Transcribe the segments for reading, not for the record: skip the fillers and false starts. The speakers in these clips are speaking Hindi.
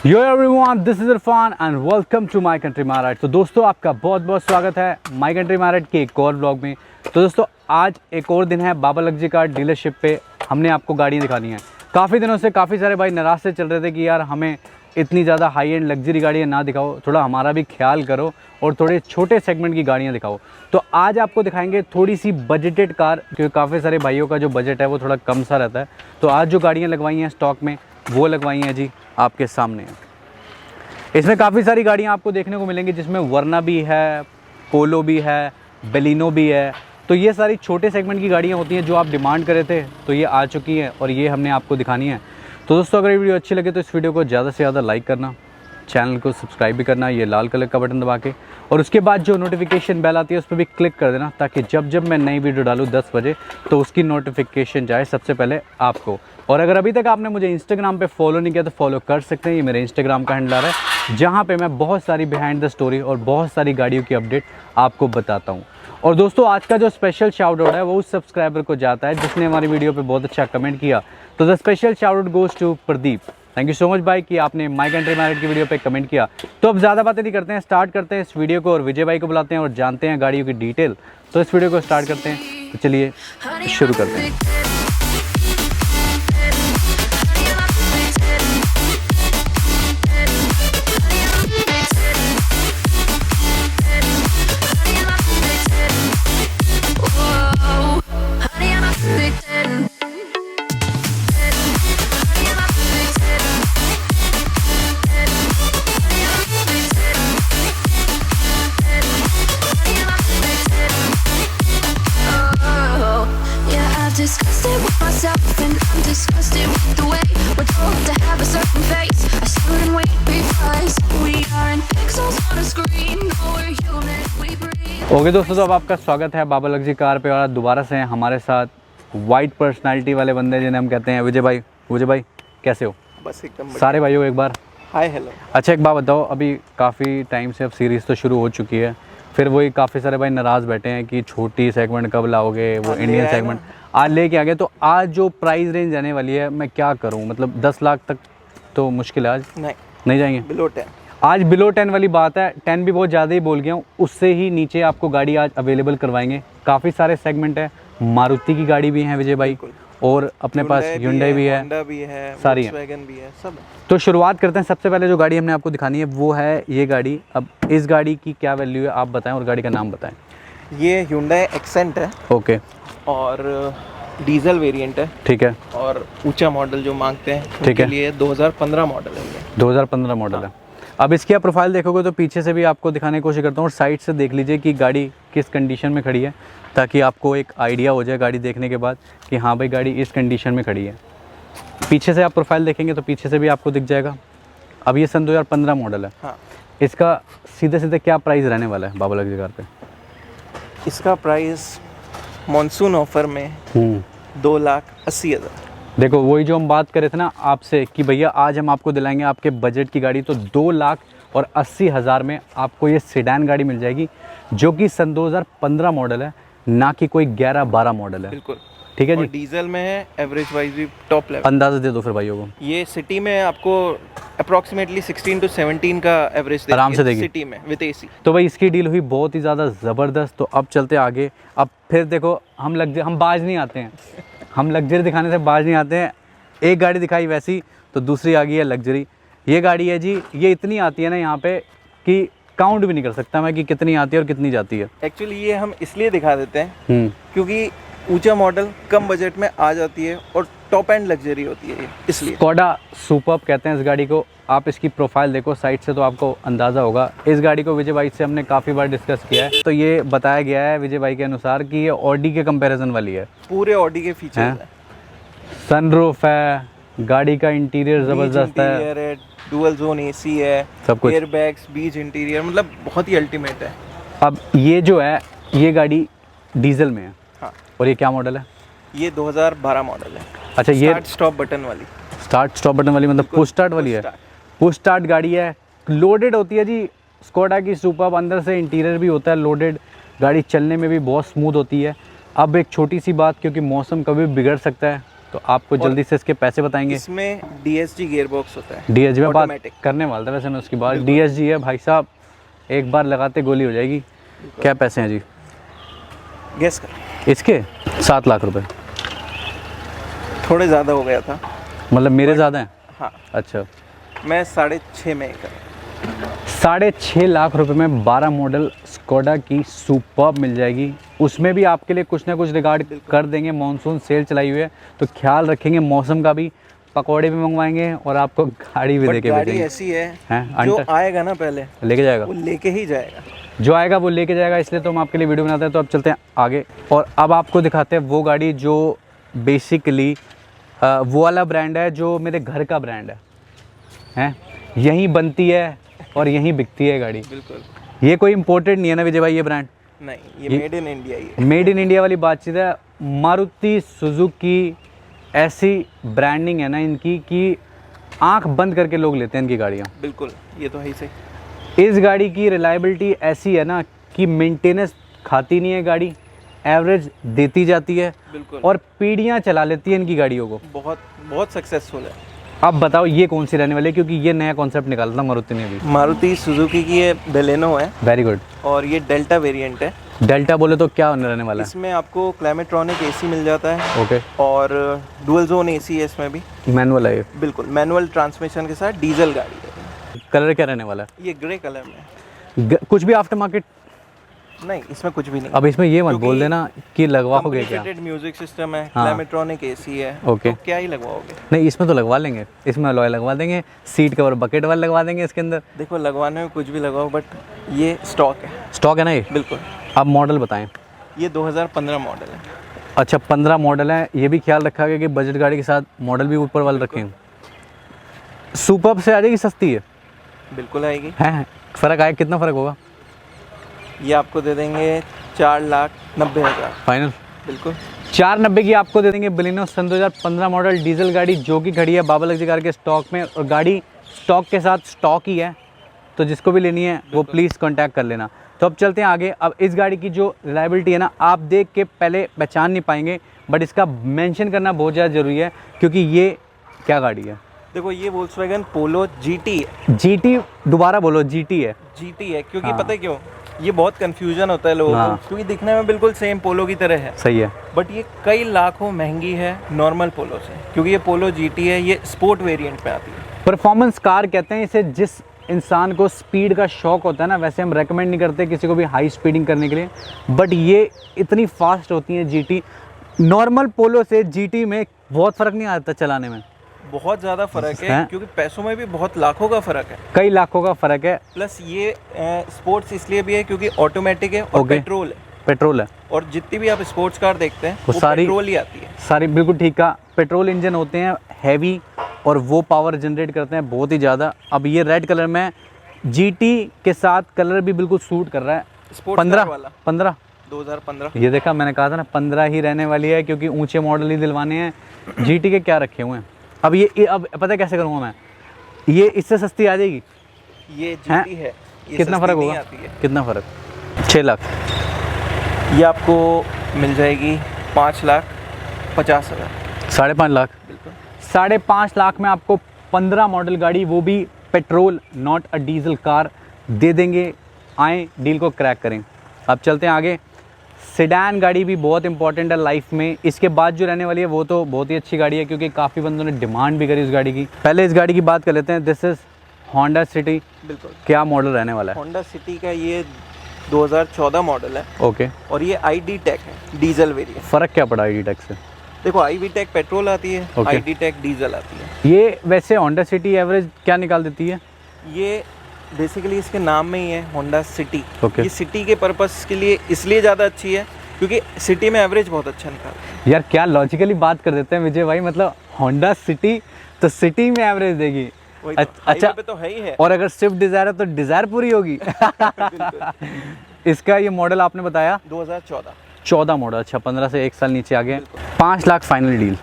Yo everyone, this is Irfan and welcome to my country Maharaj. तो दोस्तों, आपका बहुत बहुत स्वागत है माय कंट्री महाराज के एक और ब्लॉग में। तो दोस्तों, आज एक और दिन है बाबा लग्जरी कार डीलरशिप पे। हमने आपको गाड़ियाँ दिखानी है। काफ़ी दिनों से काफ़ी सारे भाई नाराज से चल रहे थे कि यार हमें इतनी ज़्यादा हाई एंड लग्जरी गाड़ियाँ ना दिखाओ, थोड़ा हमारा भी ख्याल करो और थोड़े छोटे सेगमेंट की गाड़ियाँ दिखाओ। तो आज आपको दिखाएंगे थोड़ी सी बजटेड कार, क्योंकि काफ़ी सारे भाइयों का जो बजट है वो थोड़ा कम सा रहता है। तो आज जो गाड़ियाँ लगवाई हैं स्टॉक में वो लगवाई हैं जी आपके सामने। इसमें काफ़ी सारी गाड़ियाँ आपको देखने को मिलेंगी, जिसमें वरना भी है, पोलो भी है, बेलिनो भी है। तो ये सारी छोटे सेगमेंट की गाड़ियाँ होती हैं जो आप डिमांड करे थे, तो ये आ चुकी हैं और ये हमने आपको दिखानी है। तो दोस्तों, अगर ये वीडियो अच्छी लगे तो इस वीडियो को ज़्यादा से ज़्यादा लाइक करना, चैनल को सब्सक्राइब भी करना, ये लाल कलर का बटन दबा के, और उसके बाद जो नोटिफिकेशन बेल आती है उस पर भी क्लिक कर देना, ताकि जब जब मैं नई वीडियो डालूँ 10 बजे तो उसकी नोटिफिकेशन जाए सबसे पहले आपको। और अगर अभी तक आपने मुझे इंस्टाग्राम पे फॉलो नहीं किया तो फॉलो कर सकते हैं। ये मेरे इंस्टाग्राम का हैंडलर है, जहाँ पे मैं बहुत सारी बिहाइंड द स्टोरी और बहुत सारी गाड़ियों की अपडेट आपको बताता हूँ। और दोस्तों, आज का जो स्पेशल शाउट आउट है वो उस सब्सक्राइबर को जाता है जिसने हमारी वीडियो पे बहुत अच्छा कमेंट किया। तो the special shout out goes to Pradeep. Thank you so much भाई कि आपने माय कंट्री मैरिड की वीडियो पे कमेंट किया। तो अब ज़्यादा बातें नहीं करते हैं, स्टार्ट करते हैं इस वीडियो को और विजय भाई को बुलाते हैं और जानते हैं गाड़ियों की डिटेल। तो इस वीडियो को स्टार्ट करते हैं, तो चलिए शुरू करते हैं। Disgusted with myself and I'm disgusted with the way we're told to have a certain face, a certain weight because we aren't pixels on a screen. No, we're human, we breathe. Okay दोस्तों, तो अब आपका स्वागत है बाबा लग्जरी कार पे। और दोबारा से हैं हमारे साथ वाइट पर्सनालिटी वाले बंदे जिन्हें हम कहते हैं विजय भाई। विजय भाई कैसे हो? बस एकदम सारे भाइयों को एक बार हाय हेलो। अच्छा, एक बात बताओ, अभी काफ़ी टाइम से अब सीरीज़ तो शुरू हो चुकी है, फिर वही काफ़ी सारे भाई नाराज़ बैठे हैं कि छोटी सेगमेंट कब लाओगे, वो इंडियन सेगमेंट आज लेके आ गए। तो आज जो प्राइस रेंज आने वाली है, मैं क्या करूं, मतलब 10 लाख तक तो मुश्किल है। आज नहीं जाएंगे, बिलो 10। आज बिलो 10 वाली बात है। 10 भी बहुत ज़्यादा ही बोल गया हूँ, उससे ही नीचे आपको गाड़ी आज अवेलेबल करवाएंगे। काफ़ी सारे सेगमेंट है, मारुति की गाड़ी भी है विजय भाई, और अपने पास Hyundai भी है, Honda भी है, सारी Volkswagen भी है, सब है। तो शुरुआत करते हैं। सबसे पहले जो गाड़ी हमने आपको दिखानी है वो है ये गाड़ी। अब इस गाड़ी की क्या वैल्यू है आप बताएं और गाड़ी का नाम बताएं। ये Hyundai Accent है ओके, और डीजल वेरिएंट है, ठीक है, और ऊंचा मॉडल जो मांगते हैं ठीक उनके है। लिए 2015 मॉडल है ये। 2015 मॉडल है। अब इसकी आप प्रोफाइल देखोगे तो पीछे से भी आपको दिखाने की कोशिश करता हूँ, और साइड से देख लीजिए कि गाड़ी किस कंडीशन में खड़ी है, ताकि आपको एक आइडिया हो जाए गाड़ी देखने के बाद कि हाँ भाई गाड़ी इस कंडीशन में खड़ी है। पीछे से आप प्रोफाइल देखेंगे तो पीछे से भी आपको दिख जाएगा। अब ये सन 2015 मॉडल है। हाँ, इसका सीधे सीधे क्या प्राइस रहने वाला है बाबा लग्जरी कार पे? इसका प्राइस मॉनसून ऑफर में 2,80,000। देखो, वही जो हम बात कर रहे थे ना आपसे कि भैया आज हम आपको दिलाएंगे आपके बजट की गाड़ी, तो 2,80,000 में आपको ये सेडान गाड़ी मिल जाएगी, जो कि सन 2015 मॉडल है, ना कि कोई 11-12 मॉडल है। बिल्कुल ठीक है और जी। डीजल में है, एवरेज वाइज भी टॉप लेवल। अंदाज़ा दे दो फिर भाइयों को। ये सिटी में आपको अप्रॉक्सीमेटली 16 to 17 का एवरेज आराम से देगी सिटी में विद एसी। तो भाई इसकी डील हुई बहुत ही ज़्यादा ज़बरदस्त। तो अब चलते आगे। अब फिर देखो, हम बाज नहीं आते हैं, हम लग्जरी दिखाने से बाज नहीं आते हैं। एक गाड़ी दिखाई वैसी, तो दूसरी आ गई है लग्जरी। ये गाड़ी है जी, ये इतनी आती है ना यहाँ पे कि काउंट भी नहीं कर सकता मैं कि कितनी आती है और कितनी जाती है। एक्चुअली ये हम इसलिए दिखा देते हैं क्योंकि ऊंचा मॉडल कम बजट में आ जाती है और टॉप एंड लग्जरी होती है ये, इसलिए। स्कोडा सुपर्ब कहते हैं इस गाड़ी को। आप इसकी प्रोफाइल देखो साइड से तो आपको अंदाज़ा होगा। इस गाड़ी को विजय भाई से हमने काफ़ी बार डिस्कस किया है, तो ये बताया गया है विजय भाई के अनुसार कि ये ऑडी के कंपैरिजन वाली है। पूरे ऑडी के फीचर्स हैं। सनरूफ है, गाड़ी का इंटीरियर ज़बरदस्त है, डुअल जोन एसी है, सब कुछ, एयरबैग्स, बीच इंटीरियर, मतलब बहुत ही अल्टीमेट है। अब ये जो है ये गाड़ी डीजल में है। हाँ। और ये क्या मॉडल है? ये 2012 मॉडल है। अच्छा, ये स्टार्ट स्टॉप बटन वाली। स्टार्ट स्टॉप बटन वाली, मतलब पुश स्टार्ट वाली है। पुश स्टार्ट गाड़ी है, लोडेड होती है जी स्कोडा की सुपर्ब। अंदर से इंटीरियर भी होता है लोडेड। गाड़ी चलने में भी बहुत स्मूथ होती है। अब एक छोटी सी बात, क्योंकि मौसम कभी बिगड़ सकता है, तो आपको जल्दी से इसके पैसे बताएंगे। इसमें DSG गियर बॉक्स होता है, DSG में बात Automatic। करने वाला था वैसे मैं उसकी बात। DSG है भाई साहब, एक बार लगाते गोली हो जाएगी। क्या पैसे हैं जी गेस कर। इसके? 7 लाख रुपए। थोड़े ज़्यादा हो गया था, मतलब मेरे ज़्यादा हैं? हाँ। अच्छा, मैं 6.5 में कर। 6.5 लाख रुपए में 12 मॉडल स्कोडा की सुपर्ब मिल जाएगी। उसमें भी आपके लिए कुछ ना कुछ रिगार्ड कर देंगे। मॉनसून सेल चलाई हुई है तो ख्याल रखेंगे मौसम का भी, पकौड़े भी मंगवाएंगे और आपको गाड़ी भी देके गाड़ी भेजेंगे। ऐसी है हैं? जो अंटर आएगा ना पहले लेके जाएगा, वो लेके ही जाएगा। जो आएगा वो लेके जाएगा, इसलिए तो हम आपके लिए वीडियो बनाते हैं। तो अब चलते हैं आगे और अब आपको दिखाते हैं वो गाड़ी जो बेसिकली वो वाला ब्रांड है जो मेरे घर का ब्रांड है। यहीं बनती है और यहीं बिकती है गाड़ी। बिल्कुल। ये कोई इम्पोर्टेड नहीं है ना विजय भाई, ये ब्रांड नहीं, ये मेड इन इंडिया ही है। मेड इन इंडिया वाली बातचीत है। मारुति सुजुकी ऐसी ब्रांडिंग है ना इनकी कि आंख बंद करके लोग लेते हैं इनकी गाड़ियाँ। बिल्कुल, ये तो है ही सही। इस गाड़ी की रिलायबिलिटी ऐसी है ना कि मेंटेनेंस खाती नहीं है गाड़ी, एवरेज देती जाती है बिल्कुल। और पीढ़ियाँ चला लेती है इनकी गाड़ियों को। बहुत बहुत सक्सेसफुल है। अब बताओ ये कौन सी रहने वाली है, क्योंकि ये नया कॉन्सेप्ट निकाला था मारुति ने भी। मारुति सुजुकी की ये बेलेनो है वेरी गुड। और ये डेल्टा वेरिएंट है। डेल्टा बोले तो क्या होने रहने वाला है? इसमें आपको क्लाइमेट्रॉनिक AC मिल जाता है ओके। और डुअल जोन AC है इसमें भी। मैनुअल है ये? बिल्कुल, मैनुअल ट्रांसमिशन के साथ डीजल गाड़ी है। कलर क्या रहने वाला ये ग्रे कलर में है। है? कुछ भी आफ्टर मार्केट? नहीं, इसमें कुछ भी नहीं। अब इसमें ये मत क्योंकि बोल देना कि लगवाओगे क्या। कंप्लीटेड म्यूजिक सिस्टम है, हाँ। क्लाइमेट्रॉनिक AC है। ओके। तो क्या ही लगवाओगे। नहीं, इसमें तो लगवा लेंगे, इसमें अलॉय लगवा देंगे, सीट कवर बकेट वाले लगवा देंगे इसके अंदर। देखो, लगवाने में कुछ भी लगाओ बट ये स्टॉक है। स्टॉक है ना ये? बिल्कुल। अब मॉडल बताएं। ये 2015 मॉडल है। अच्छा, 15 मॉडल है। ये भी ख्याल रखा गया कि बजट गाड़ी के साथ मॉडल भी ऊपर वाले रखें। सुपर्ब से आ जाएगी, सस्ती है? बिल्कुल आएगी। है फ़र्क आए? कितना फ़र्क होगा? ये आपको दे देंगे 4,90,000 फाइनल? बिल्कुल। 490 की आपको दे देंगे बलिनो सन 2015 मॉडल डीजल गाड़ी जो कि खड़ी है बाबा लग्जरी कार के स्टॉक में, और गाड़ी स्टॉक के साथ स्टॉक ही है। तो जिसको भी लेनी है वो प्लीज़ कांटेक्ट कर लेना। तो अब चलते हैं आगे। अब इस गाड़ी की जो रिलायबिलिटी है ना, आप देख के पहले पहचान नहीं पाएंगे, बट इसका मेंशन करना बहुत ज़्यादा ज़रूरी है क्योंकि ये क्या गाड़ी है? देखो, ये वोल्क्सवैगन पोलो GT है। GT? दोबारा बोलो। GT है? GT है क्योंकि हाँ। पता है क्यों? ये बहुत कंफ्यूजन होता है लोगों हाँ। को, क्योंकि दिखने में बिल्कुल सेम पोलो की तरह है, सही है। बट ये कई लाखों महंगी है नॉर्मल पोलो से, क्योंकि ये पोलो GT है। ये स्पोर्ट वेरिएंट में आती है। परफॉर्मेंस कार कहते हैं इसे। जिस इंसान को स्पीड का शौक होता है ना, वैसे हम रेकमेंड नहीं करते किसी को भी हाई स्पीडिंग करने के लिए, बट ये इतनी फास्ट होती है GT। नॉर्मल पोलो से GT में बहुत फ़र्क नहीं आता चलाने में। बहुत ज़्यादा फ़र्क है, क्योंकि पैसों में भी बहुत लाखों का फ़र्क है। कई लाखों का फ़र्क है। प्लस ये स्पोर्ट्स इसलिए भी है क्योंकि ऑटोमेटिक है और ओके। पेट्रोल है। पेट्रोल है और जितनी भी आप स्पोर्ट्स कार देखते हैं वो सारी पेट्रोल ही आती है। सारी। बिल्कुल ठीक है। पेट्रोल इंजन होते हैं, हैवी, और वो पावर जनरेट करते हैं बहुत ही ज़्यादा। अब ये रेड कलर में GT के साथ कलर भी बिल्कुल सूट कर रहा है। स्पोर्ट्स कार 15 वाला 15 2015। ये देखा, मैंने कहा था ना 15 ही रहने वाली है क्योंकि ऊंचे मॉडल ही दिलवाने हैं। GT के क्या रखे हुए हैं। अब ये अब पता है कैसे करूँगा मैं? ये इससे सस्ती आ जाएगी? ये हैं? GT है। ये कितना सस्ती फ़र्क नहीं होगा? आती है। कितना फ़र्क? 6 लाख? ये आपको मिल जाएगी 5,50,000। 5.5 लाख? बिल्कुल। 5.5 लाख में आपको 15 मॉडल गाड़ी, वो भी petrol, not a diesel car, दे देंगे। आएँ डील को क्रैक करें। अब चलते हैं आगे। सेडान गाड़ी भी बहुत इंपॉर्टेंट है लाइफ में। इसके बाद जो रहने वाली है वो तो बहुत ही अच्छी गाड़ी है क्योंकि काफ़ी बंदों ने डिमांड भी करी उस गाड़ी की। पहले इस गाड़ी की बात कर लेते हैं। This is Honda city. बिल्कुल। क्या मॉडल रहने वाला है? होंडा सिटी का ये 2014 मॉडल है ओके। और ये ID टेक है, डीजल वेरिएंट। फ़र्क क्या पड़ा ID टेक से? देखो, IV टेक पेट्रोल आती है, ओके। ID टेक डीजल आती है। ये वैसे होंडा सिटी एवरेज क्या निकाल देती है? ये बेसिकली इसके नाम में ही है होंडा सिटी। ओके। ये सिटी के पर्पस के लिए इसलिए ज़्यादा अच्छी है क्योंकि सिटी में एवरेज बहुत अच्छा निकालती है। यार क्या लॉजिकली बात कर देते हैं विजय भाई, मतलब होंडा सिटी तो सिटी में एवरेज देगी। वही तो, अच्छा, हाईवे पे तो है ही है। और अगर स्विफ्ट डिज़ायर है तो डिज़ायर पूरी होगी। इसका ये मॉडल आपने बताया 2014 मॉडल। अच्छा, 15 से 1 साल नीचे आ गए। 5 लाख फाइनल डील?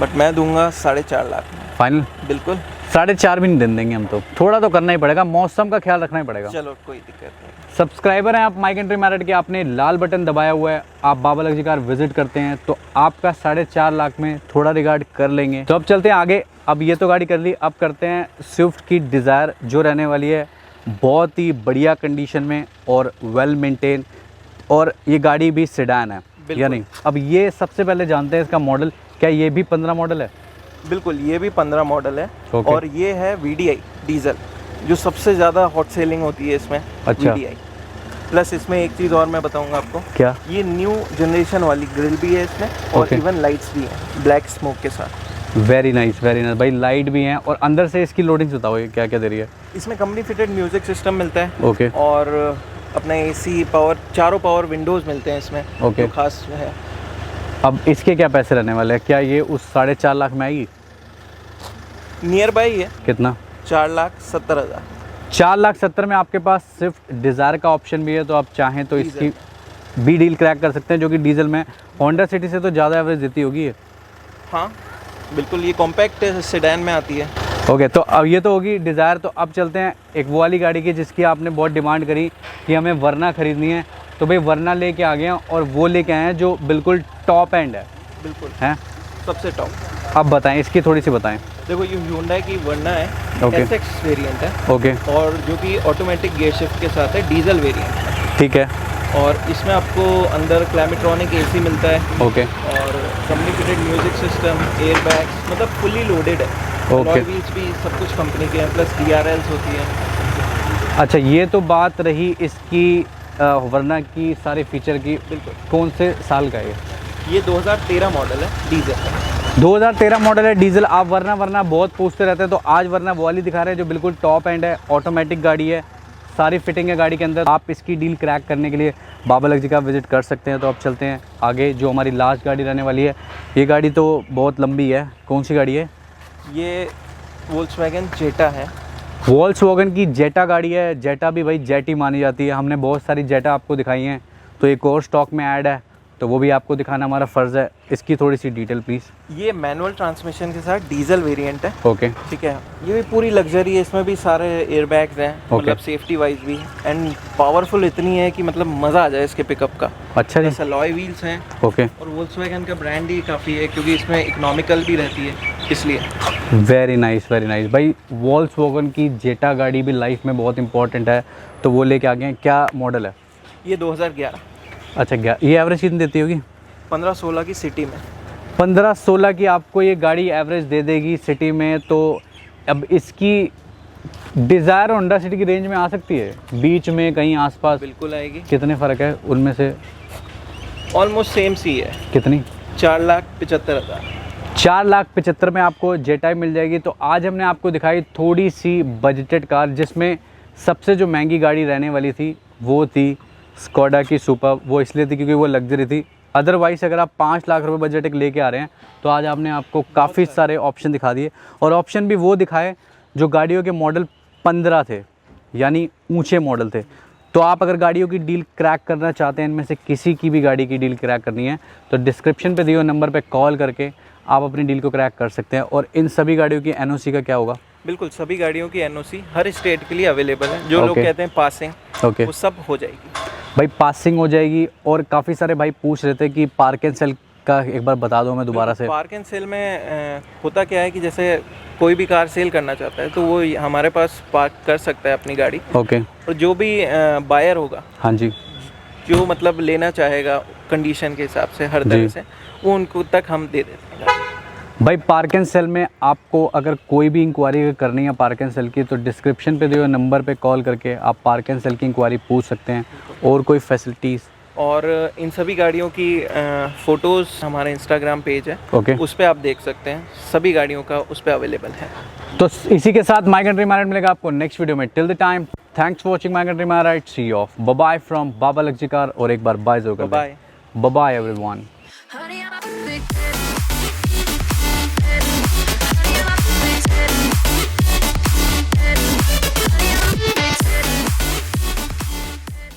बट मैं दूंगा 4.5 लाख में। फाइनल? बिल्कुल। 4.5 भी नहीं दे देंगे हम तो, थोड़ा तो करना ही पड़ेगा, मौसम का ख्याल रखना ही पड़ेगा। चलो कोई दिक्कत नहीं। सब्सक्राइबर हैं आप माई कंट्री मैरिट के, आपने लाल बटन दबाया हुआ है, आप बाबा लग्जरी कार विजिट करते हैं तो आपका 4.5 लाख में थोड़ा रिगार्ड कर लेंगे। तो अब चलते हैं आगे। अब ये तो गाड़ी कर ली, अब करते हैं स्विफ्ट की डिज़ायर जो रहने वाली है बहुत ही बढ़िया कंडीशन में और वेल मेंटेन, और ये गाड़ी भी सेडान है या नहीं। अब ये सबसे पहले जानते हैं इसका मॉडल, क्या ये भी 15 मॉडल है? बिल्कुल, ये भी 15 मॉडल है। Okay. और ये है VDI डीजल, जो सबसे ज़्यादा हॉट सेलिंग होती है इसमें। अच्छा। VDI प्लस इसमें एक चीज़ और मैं बताऊंगा आपको, क्या? ये न्यू जनरेशन वाली ग्रिल भी है इसमें, और Okay. इवन लाइट्स भी हैं ब्लैक स्मोक के साथ। वेरी नाइस भाई, लाइट भी हैं और अंदर से इसकी लोडिंग्स बताओ ये क्या क्या दे रही है? इसमें कंपनी फिटेड म्यूजिक सिस्टम मिलता है। ओके। और अपना AC पावर, चारों पावर विंडोज़ मिलते हैं इसमें। Okay. जो खास है। अब इसके क्या पैसे रहने वाले हैं? क्या ये उस 4.5 लाख में आएगी? नियर बाई है। कितना? 4,70,000। 4,70,000 में आपके पास सिर्फ डिज़ायर का ऑप्शन भी है, तो आप चाहें तो इसकी भी डील क्रैक कर सकते हैं, जो कि डीजल में होंडा सिटी से तो ज़्यादा एवरेज देती होगी ये। हाँ बिल्कुल, ये कॉम्पैक्ट सेडान में आती है। ओके, तो अब ये तो होगी डिज़ायर। तो अब चलते हैं एक वो वाली गाड़ी की जिसकी आपने बहुत डिमांड करी कि हमें वरना ख़रीदनी है, तो भाई वरना लेके आ गए हैं, और वो लेके आए हैं जो बिल्कुल टॉप एंड है। बिल्कुल हैं? सबसे टॉप। अब बताएं, इसकी थोड़ी सी बताएं। देखो, ये Hyundai की वरना है। Okay. SX वेरिएंट है। ओके। और जो कि ऑटोमेटिक गियर शिफ्ट के साथ है, डीजल वेरिएंट है। ठीक है। और इसमें आपको अंदर क्लाइमेट्रॉनिक AC मिलता है। ओके। और company fitted music system, air bags, मतलब फुल्ली लोडेड है। Okay. अलॉय व्हील्स भी सब कुछ कंपनी के हैं, प्लस DRLs होती है। अच्छा, ये तो बात रही इसकी वरना की सारे फीचर की। बिल्कुल। कौन से साल का है ये 2013 मॉडल है डीजल। 2013 मॉडल है डीजल। आप वरना बहुत पूछते रहते हैं, तो आज वरना वो वाली दिखा रहे हैं जो बिल्कुल टॉप एंड है, ऑटोमेटिक गाड़ी है, सारी फिटिंग है गाड़ी के अंदर। आप इसकी डील क्रैक करने के लिए बाबा लग्जरी का विजिट कर सकते हैं। तो अब चलते हैं आगे, जो हमारी लास्ट गाड़ी रहने वाली है। ये गाड़ी तो बहुत लंबी है, कौन सी गाड़ी है? ये वोल्क्सवैगन जेटा है। वोल्क्सवैगन की जेटा गाड़ी है। जेटा भी भाई जेट ही मानी जाती है, हमने बहुत सारी जेटा आपको दिखाई हैं, तो एक और स्टॉक में ऐड है, तो वो भी आपको दिखाना हमारा फ़र्ज़ है। इसकी थोड़ी सी डिटेल प्लीज़। ये मैनुअल ट्रांसमिशन के साथ डीजल वेरिएंट है। ओके। ठीक है, ये भी पूरी लग्जरी है, इसमें भी सारे एयरबैग्स हैं। मतलब सेफ्टी वाइज भी, एंड पावरफुल इतनी है कि मतलब मज़ा आ जाए इसके पिकअप का। अच्छा जी। अलॉय व्हील्स हैं। ओके। और वोल्क्सवैगन का ब्रांड ही काफ़ी है, क्योंकि इसमें इकोनॉमिकल भी रहती है, इसलिए। वेरी नाइस भाई। वोल्क्सवैगन की जेटा गाड़ी भी लाइफ में बहुत इंपॉर्टेंट है, तो वो लेके आ गए हैं। क्या मॉडल है? ये 2011। अच्छा, ये एवरेज कितनी देती होगी? 15-16 की सिटी में। 15-16 की आपको ये गाड़ी एवरेज दे देगी सिटी में। तो अब इसकी डिज़ायर होंडा सिटी की रेंज में आ सकती है, बीच में कहीं आसपास? बिल्कुल आएगी। कितने फ़र्क है उनमें से? ऑलमोस्ट सेम सी है। कितनी? 4,75,000। 4,75,000 में आपको जेटा मिल जाएगी। तो आज हमने आपको दिखाई थोड़ी सी बजटेड कार, जिसमें सबसे जो महंगी गाड़ी रहने वाली थी वो थी स्कोडा की सुपर। वो इसलिए थी क्योंकि वो लग्जरी थी। अदरवाइज़ अगर आप 5 लाख रुपए बजट एक लेके आ रहे हैं, तो आज आपने आपको काफ़ी सारे ऑप्शन दिखा दिए, और ऑप्शन भी वो दिखाए जो गाड़ियों के मॉडल 15 थे, यानी ऊंचे मॉडल थे। तो आप अगर गाड़ियों की डील क्रैक करना चाहते हैं, इनमें से किसी की भी गाड़ी की डील क्रैक करनी है, तो डिस्क्रिप्शन पे दिए हुए नंबर पे कॉल करके आप अपनी डील को क्रैक कर सकते हैं। और इन सभी गाड़ियों की NOC का क्या होगा? बिल्कुल, सभी गाड़ियों की NOC हर स्टेट के लिए अवेलेबल है। जो लोग Okay. कहते हैं पासिंग, ओके। वो सब हो जाएगी भाई, पासिंग हो जाएगी। और काफ़ी सारे भाई पूछ रहे थे कि पार्क एंड सेल का एक बार बता दो मैं दोबारा से। पार्क एंड सेल में होता क्या है कि जैसे कोई भी कार सेल करना चाहता है, तो वो हमारे पास पार्क कर सकता है अपनी गाड़ी। ओके। और जो भी बायर होगा, हाँ जी, जो मतलब लेना चाहेगा कंडीशन के हिसाब से हर तरह से, वो उनको तक हम दे देते हैं गाड़ी। भाई पार्क एंड सेल में आपको अगर कोई भी इंक्वायरी करनी है पार्क एंड सेल की, तो डिस्क्रिप्शन पे दिए हुए नंबर पे कॉल करके आप पार्क एंड सेल की इंक्वायरी पूछ सकते हैं। और कोई फैसिलिटीज़? और इन सभी गाड़ियों की फ़ोटोज़ हमारे इंस्टाग्राम पेज है, ओके। उस पर आप देख सकते हैं। सभी गाड़ियों का उस पर अवेलेबल है। तो इसी के साथ माई कंट्री मैरिट मिलेगा आपको नेक्स्ट वीडियो में। Till the time, thanks for watching my country merit. See off, bye from Baba luxury car. और एक बार बाय जरूर कर दें। Bye bye everyone. Honey, I'm a big